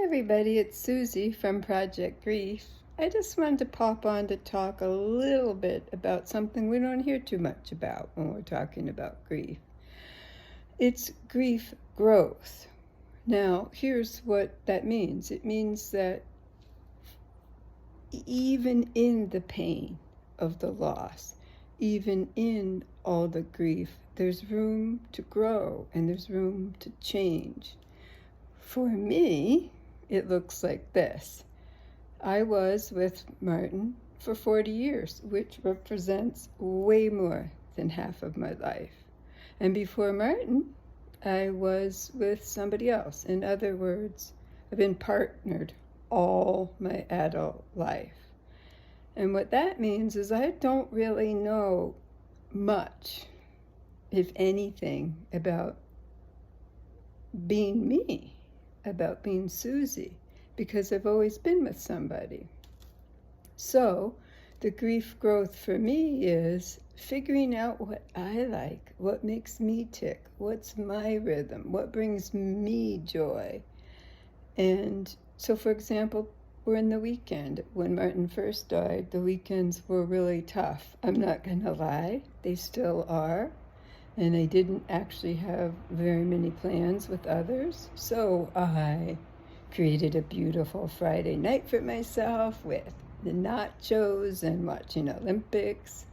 everybody, it's Susie from Project Grief. I just wanted to pop on to talk a little bit about something we don't hear too much about when we're talking about grief. It's grief growth. Now, here's what that means. It means that even in the pain of the loss, even in all the grief, there's room to grow and there's room to change. For me, it looks like this. I was with Martin for 40 years, which represents way more than half of my life. And before Martin, I was with somebody else. In other words, I've been partnered all my adult life. And what that means is I don't really know much, if anything, about being me, about being Susie, because I've always been with somebody. So the grief growth for me is figuring out what I like, what makes me tick, what's my rhythm, what brings me joy. And so, for example, we're in the weekend. When Martin first died, the weekends were really tough. I'm not gonna lie, they still are. And I didn't actually have very many plans with others. So I created a beautiful Friday night for myself with the nachos and watching Olympics.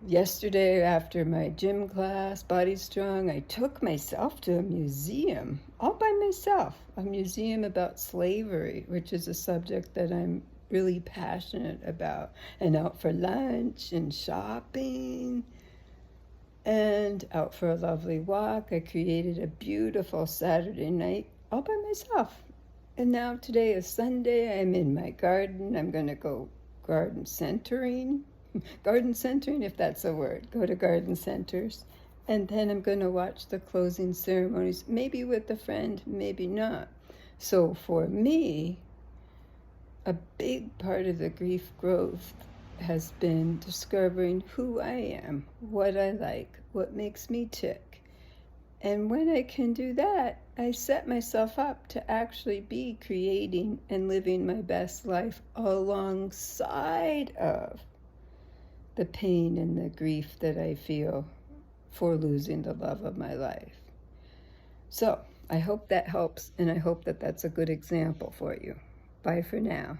Yesterday, after my gym class, Body Strong, I took myself to a museum, all by myself, a museum about slavery, which is a subject that I'm really passionate about, and out for lunch and shopping and out for a lovely walk. I created a beautiful Saturday night all by myself. And now today is Sunday. I'm in my garden. I'm going to go garden centering, if that's a word. Go to garden centers. And then I'm going to watch the closing ceremonies, maybe with a friend, maybe not. So for me, a big part of the grief growth has been discovering who I am, what I like, what makes me tick. And when I can do that, I set myself up to actually be creating and living my best life alongside of the pain and the grief that I feel for losing the love of my life. So I hope that helps, and I hope that that's a good example for you. Bye for now.